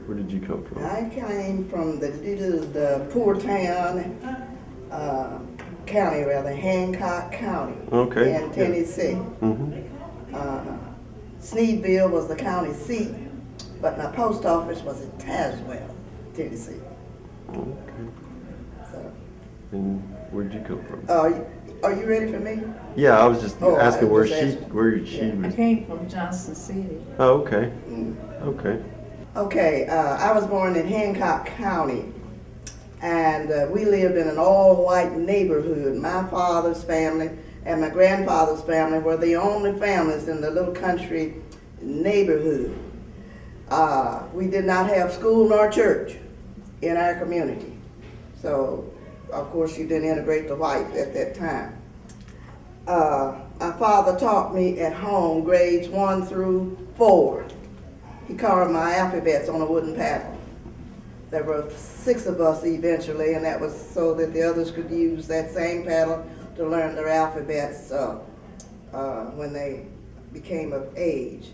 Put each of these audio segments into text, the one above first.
Where did you come from? I came from the poor town, county rather, Hancock County Okay. in Tennessee. Sevierville was the county seat, but my post office was in Tazewell, Tennessee. Okay. So, And where'd you come from? are you ready for me? Yeah, I was just asking where just she yeah. I was. came from Johnson City. Oh, okay. Okay. Okay, I was born in Hancock County, and we lived in an all-white neighborhood. My father's family and my grandfather's family were the only families in the little country neighborhood. We did not have school nor church in our community. So, of course, you didn't integrate the whites at that time. My father taught me at home grades 1 through 4. He carved my alphabets on a wooden paddle. There were 6 of us eventually, and that was so that the others could use that same paddle to learn their alphabets when they became of age.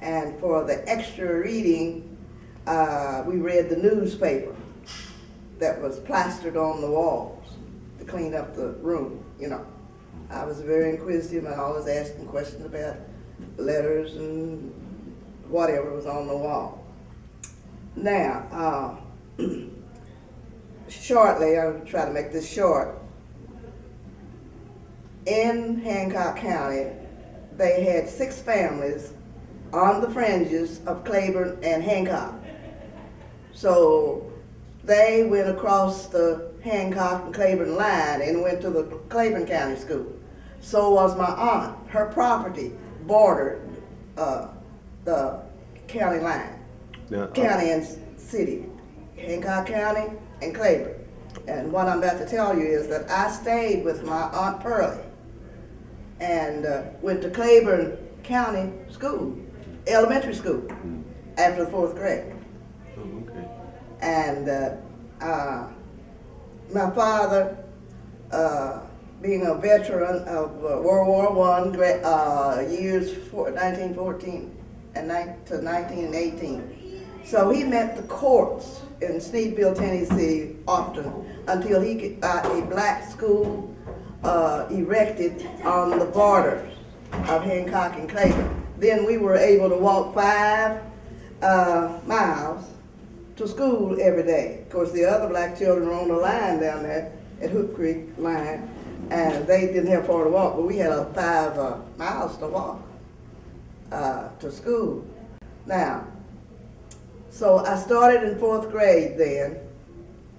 And for the extra reading, we read the newspaper that was plastered on the walls to clean up the room, you know. I was very inquisitive and always asking questions about letters and whatever was on the wall. Now, shortly, I'll try to make this short. In Hancock County, they had 6 families on the fringes of Claiborne and Hancock. So they went across the Hancock and Claiborne line and went to the Claiborne County School. So was my aunt. Her property bordered the county line, Now, county and city, Hancock County and Claiborne. And what I'm about to tell you is that I stayed with my Aunt Pearlie and went to Claiborne County School, elementary school, after the 4th grade. oh, okay. And my father, being a veteran of World War I, years 1914 and to 1918. So he met the courts in Sevierville, Tennessee often until he got a black school erected on the borders of Hancock and Claiborne. Then we were able to walk 5 miles to school every day. Of course, the other black children were on the line down there at Hoop Creek line, and they didn't have far to walk, but we had 5 miles to walk to school. Now, so I started in 4th grade then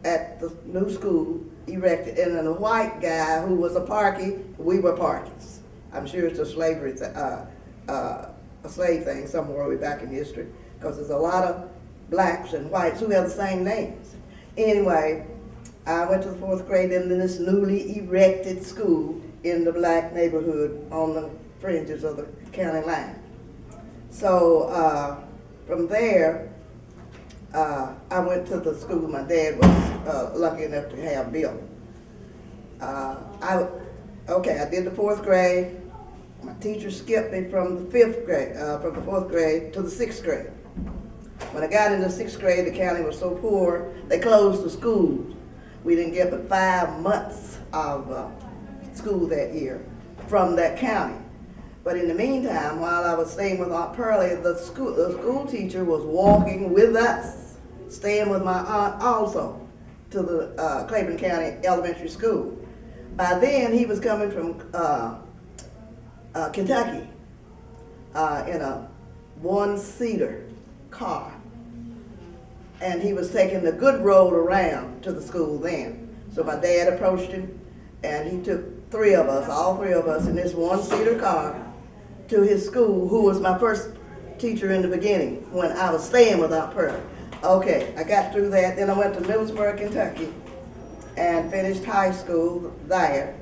at the new school erected, and then a white guy who was a Parkey, we were Parkeys. I'm sure it's a slavery, a slave thing somewhere way back in history, because there's a lot of blacks and whites who have the same names. Anyway, I went to the 4th grade in this newly erected school in the black neighborhood on the fringes of the county line. So from there, I went to the school my dad was lucky enough to have built. I did the 4th grade. My teacher skipped me from the 5th grade, from the 4th grade to the 6th grade. When I got into 6th grade, the county was so poor, they closed the schools. We didn't get but 5 months of school that year from that county. But in the meantime, while I was staying with Aunt Pearlie, the school teacher was walking with us, staying with my aunt also, to the Claiborne County Elementary School. By then, he was coming from Kentucky in a 1-seater car. And he was taking the good road around to the school then. So my dad approached him, and he took 3 of us, all 3 of us, in this 1-seater car to his school, who was my first teacher in the beginning when I was staying with Aunt Pearlie. Okay, I got through that. Then I went to Middlesboro, Kentucky, and finished high school there.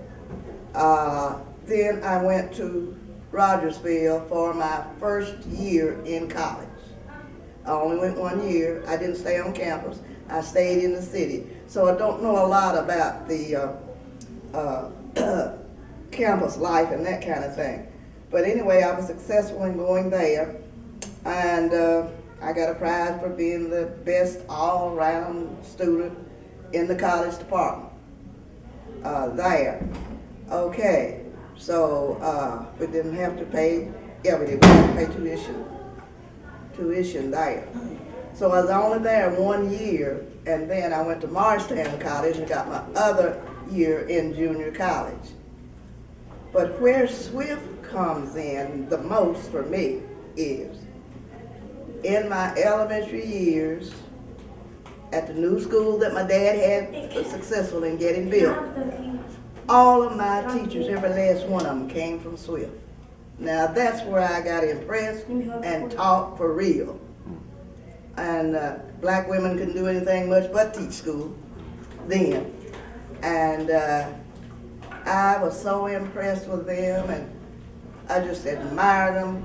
Then I went to Rogersville for my first year in college. I only went 1 year. I didn't stay on campus. I stayed in the city. So I don't know a lot about the campus life and that kind of thing. But anyway, I was successful in going there. And I got a prize for being the best all-around student in the college department there. Okay, so we didn't have to pay, yeah, we did, we had to pay tuition there. So I was only there 1 year, and then I went to Morristown College and got my other year in junior college. But where Swift comes in the most for me is in my elementary years at the new school that my dad had was successful in getting built. All of my teachers, every last one of them, came from Swift. Now that's where I got impressed and taught for real. And black women couldn't do anything much but teach school then. And I was so impressed with them, and I just admired them,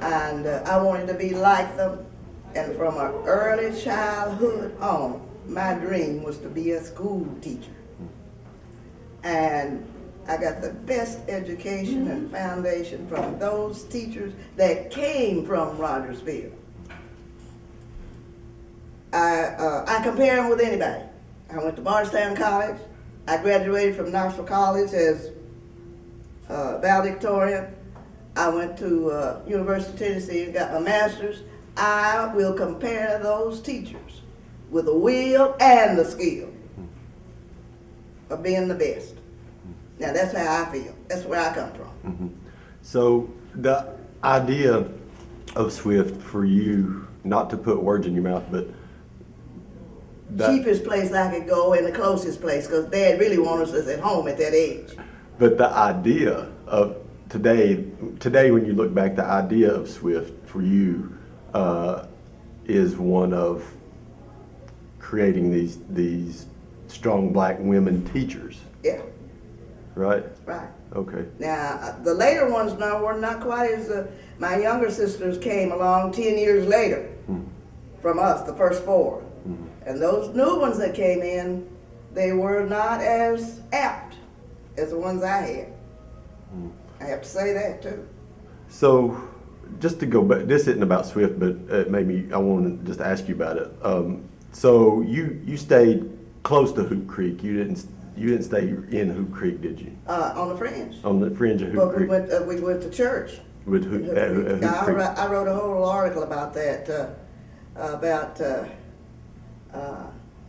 and I wanted to be like them. And from an early childhood on, my dream was to be a school teacher. And I got the best education and foundation from those teachers that came from Rogersville. I compare them with anybody. I went to Morristown College. I graduated from Knoxville College as valedictorian. I went to University of Tennessee and got my master's. I will compare those teachers with the will and the skill of being the best. Now that's how I feel. That's where I come from. Mm-hmm. So the idea of Swift for you, not to put words in your mouth, but cheapest place I could go and the closest place, because Dad really wanted us at home at that age. But the idea of today when you look back, the idea of Swift for you is one of creating these strong black women teachers. Yeah. Right? Right. Okay. Now, the later ones now were not quite as, my younger sisters came along 10 years later from us, the first four. And those new ones that came in, they were not as apt as the ones I had. I have to say that too. So, just to go back, this isn't about Swift, but I want to just ask you about it. So you stayed close to Hoop Creek. You didn't stay in Hoop Creek, did you? On the fringe. On the fringe of Hoop But Creek. we went to church. With Hoop Creek. I wrote a whole article about that, about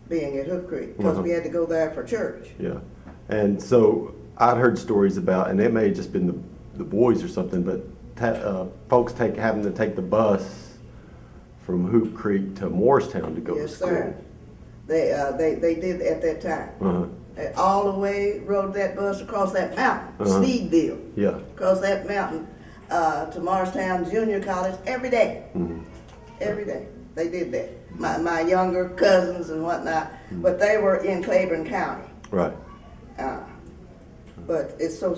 being at Hoop Creek, because we had to go there for church. Yeah, and so I'd heard stories about, and it may have just been the boys or something, but folks having to take the bus from Hoop Creek to Morristown to go to school. Yes, sir. They did at that time. They all the way rode that bus across that mountain, Sevierville. Yeah. Across that mountain to Morristown Junior College every day. Every day they did that. My younger cousins and whatnot, but they were in Claiborne County. Right. But it's so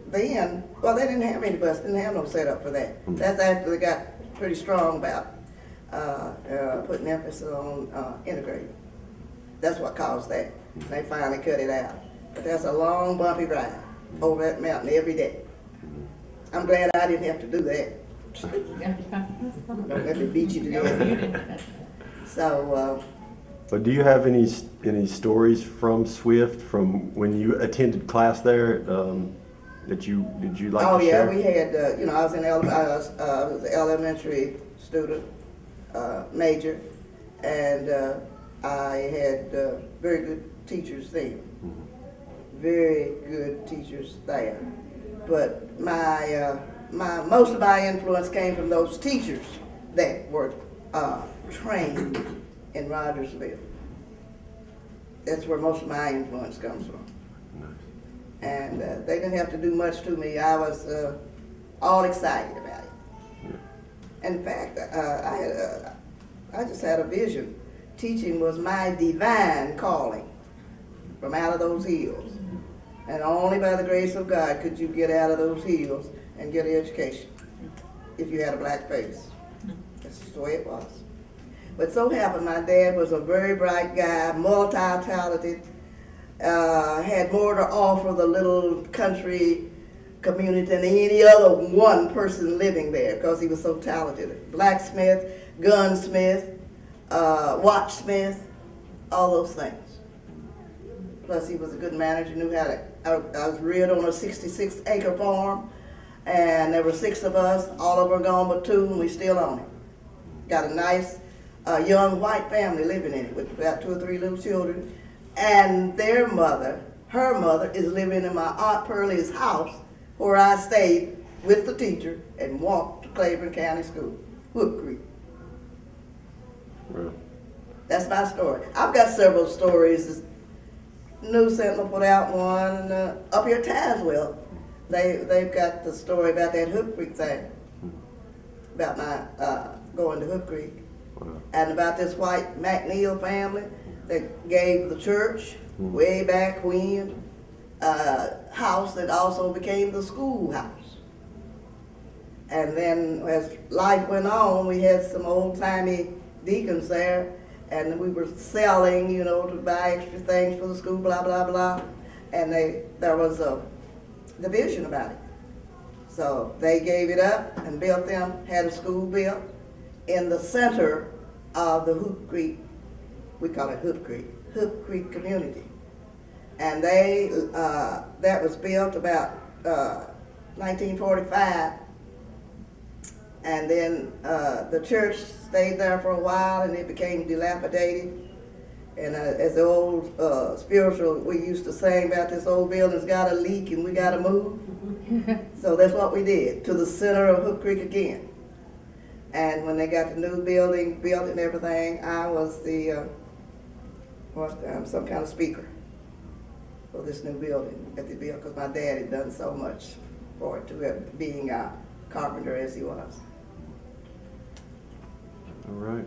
then. Well, they didn't have any bus. Didn't have no setup for that. That's after they got pretty strong about putting emphasis on integrating. That's what caused that. They finally cut it out. But that's a long, bumpy ride over that mountain every day. I'm glad I didn't have to do that. Don't let me beat you to death. So. But do you have any stories from Swift from when you attended class there that you like to share? Oh yeah, we had. I was an elementary student, major, and I had very good teachers there. Very good teachers there. But most of my influence came from those teachers that were trained in Rogersville. That's where most of my influence comes from. Nice. And they didn't have to do much to me. I was all excited about it. Yeah. In fact, I just had a vision. Teaching was my divine calling from out of those hills. And only by the grace of God could you get out of those hills and get an education if you had a black face. That's just the way it was. But so happened my dad was a very bright guy, multi-talented, had more to offer the little country community than any other one person living there because he was so talented. Blacksmith, gunsmith, watchsmith, all those things. Plus, he was a good manager, knew how to. I was reared on a 66-acre farm, and there were 6 of us. All of them are gone but 2, and we still own it. Got a nice young white family living in it with about 2 or 3 little children, and their mother, her mother, is living in my Aunt Pearlie's house, where I stayed with the teacher and walked to Claiborne County School, Hook Creek. Well, That's my story. I've got several stories. News Sentinel put out one up here at Tazewell. They've got the story about that Hook Creek thing, about my going to Hook Creek, and about this white McNeil family that gave the church way back when house that also became the schoolhouse. And then as life went on, we had some old-timey deacons there, and we were selling, you know, to buy extra things for the school, blah, blah, blah. And there was a division about it. So they gave it up and built them, had a school built in the center of the Hook Creek, we call it Hook Creek community. And that was built about 1945. And then the church stayed there for a while, and it became dilapidated. And as the old spiritual, we used to sing about this old building's got a leak and we got to move. So that's what we did, to the center of Hook Creek again. And when they got the new building built and everything, I was the some kind of speaker for this new building that they built, because my dad had done so much for it, to being a carpenter as he was. all right.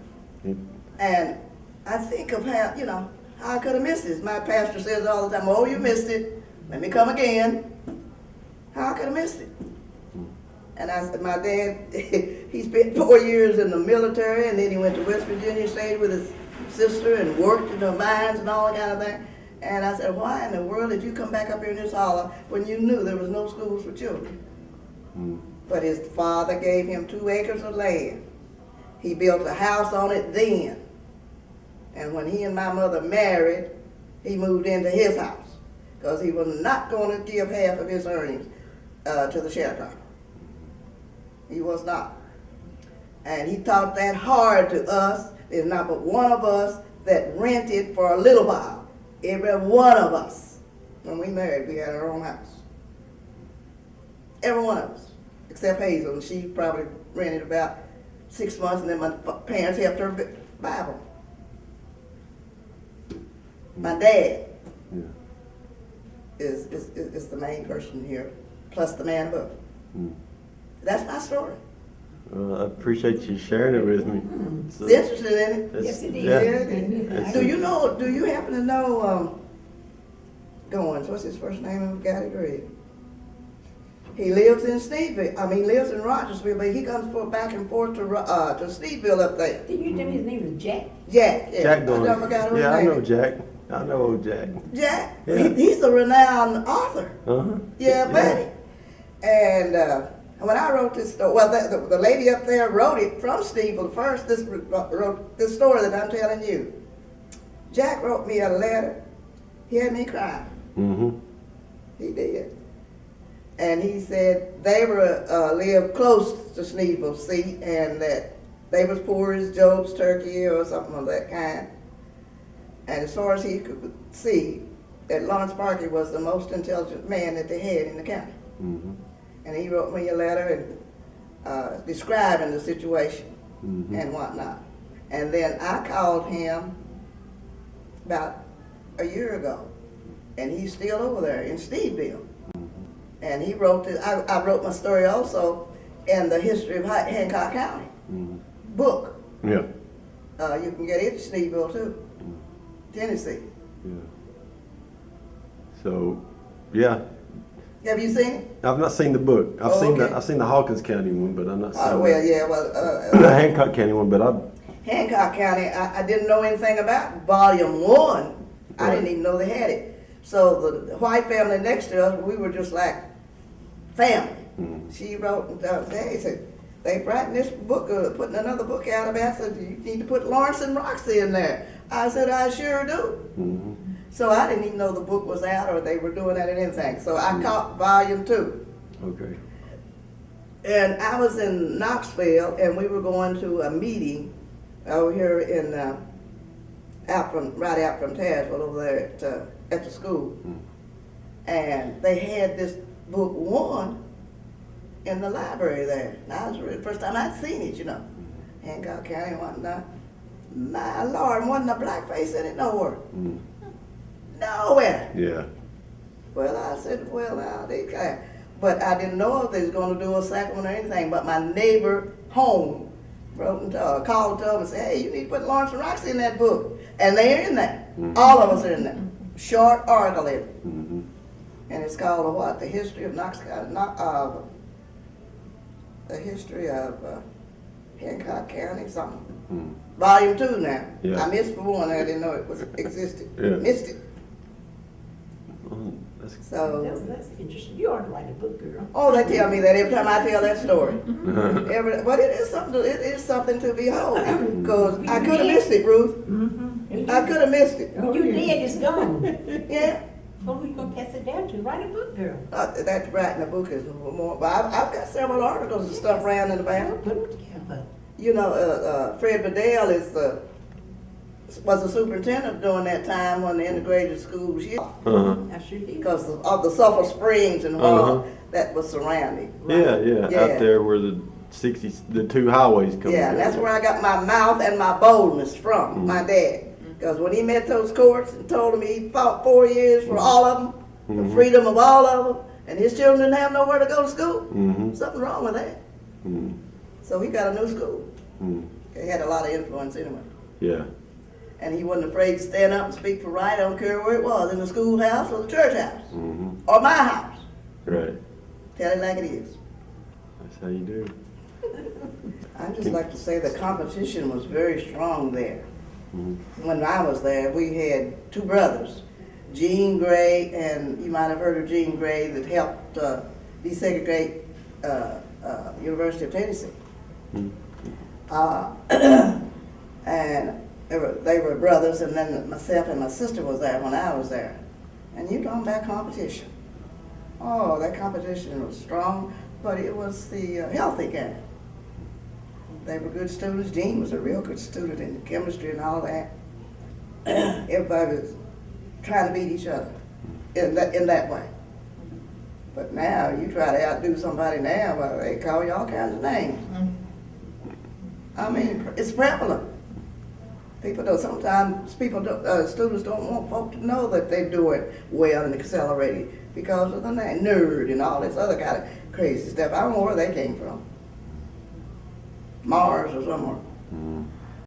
And I think of how I could have missed this. My pastor says all the time, "Oh, you missed it. Let me come again." How I could have missed it. And I said, my dad, he spent 4 years in the military, and then he went to West Virginia, stayed with his sister, and worked in the mines and all that kind of thing. And I said, why in the world did you come back up here in this holler when you knew there was no schools for children? But his father gave him 2 acres of land. He built a house on it then. And when he and my mother married, he moved into his house, because he was not going to give half of his earnings to the sharecropper. He was not. And he taught that hard to us. There's not but one of us that rented for a little while. Every one of us. When we married, we had our own house. Every one of us. Except Hazel, and she probably rented about 6 months, and then my parents helped her Bible. My dad is the main person here, plus the man above. That's my story. Well, I appreciate you sharing it with me. It's interested in it. Yes, it is. Yeah. Do you happen to know Goins? What's his first name? I've got it read. He lives in Sneveville. I mean, he lives in Rogersville, but he comes back and forth to Sneveville up there. Did you tell me his name was Jack? Jack. Yeah. Jack I Goins. forgot his Yeah, name. I know Jack. I know old Jack. Jack. Yeah. He's a renowned author. Uh-huh. Yeah, buddy. And when I wrote this story, well, the lady up there wrote it from Sneveville first. Wrote this story that I'm telling you. Jack wrote me a letter. He had me crying. Mm-hmm. He did. And he said they lived close to Sneveville, see, and that they was poor as Job's turkey or something of that kind. And as far as he could see, that Lawrence Parkey was the most intelligent man that they had in the county. Mm-hmm. And he wrote me a letter and describing the situation and whatnot. And then I called him about a year ago, and he's still over there in Steveville. And he wrote this. I wrote my story also in the History of Hancock County book. Yeah. You can get it in Steveville too, Tennessee. Yeah. So, yeah. Have you seen it? I've not seen the book. I've seen okay. I've seen the Hawkins County one, but I'm not seeing The the Hancock County one. But Hancock County, I didn't know anything about Volume 1. I Right. didn't even know they had it. So the white family next to us, we were just like family. She wrote and said, they writing this book, putting another book out of it. I said, you need to put Lawrence and Roxy in there. I said, I sure do. Mm-hmm. So I didn't even know the book was out or they were doing that or anything. So I caught volume 2. Okay. And I was in Knoxville, and we were going to a meeting over here in right out from Tazewell over there at the school. And they had this book 1 in the library there. Now, it was the first time I'd seen it, you know. Hancock County and whatnot. My Lord, wasn't a black face in it nowhere. Mm. Nowhere. Yeah. Well, I said, well, now they can. But I didn't know if they was going to do a second one or anything. But my neighbor home wrote and called to them and said, hey, you need to put Lawrence and Roxy in that book. And they're in there. Mm-hmm. All of us are in there. Short article in it. Mm-hmm. And it's called what? The History of the History of Hancock County, something. Mm. Volume 2 now. Yeah. I missed for one. I didn't know it was existed. Yeah. Missed it. Oh, that's So. That's interesting. You ought to write a book, girl. Oh, they tell me that every time I tell that story. Uh-huh. But it is something to behold. Because I could have missed it, Ruth. Mm-hmm. I could have missed it. You did, it's gone. Yeah. Well, who you gonna pass it down to? Write a book, girl. That writing a book is more. But I've got several articles and stuff around in the back. Put them together. You know, Fred Bedell was the superintendent during that time when the integrated schools here. Uh-huh. I sure did. Because of the Sulphur Springs and all that was surrounding. Yeah, Yeah. out there where the 2 highways come Yeah, and together. that's where I got my mouth and my boldness from, my dad. Because when he met those courts and told him he fought 4 years for all of them, the freedom of all of them, and his children didn't have nowhere to go to school, something wrong with that. Mm. So he got a new school. Mm. He had a lot of influence anyway. Yeah. And he wasn't afraid to stand up and speak for right, I don't care where it was, in the schoolhouse or the church house, Mm-hmm. or my house. Right. Tell it like it is. That's how you do. I'd just like to say the competition was very strong there. Mm-hmm. When I was there, we had 2 brothers, Gene Gray, and you might have heard of Gene Gray, that helped desegregate University of Tennessee. And they were brothers, and then myself and my sister was there when I was there. And you talking about competition. Oh, that competition was strong, but it was the healthy kind. They were good students. Gene was a real good student in chemistry and all that. Everybody was trying to beat each other in that way. But now, you try to outdo somebody now, well, they call you all kinds of names. I mean, it's prevalent. Sometimes students don't want folk to know that they're doing well and accelerating because of the name, nerd and all this other kind of crazy stuff. I don't know where they came from. Mars or somewhere.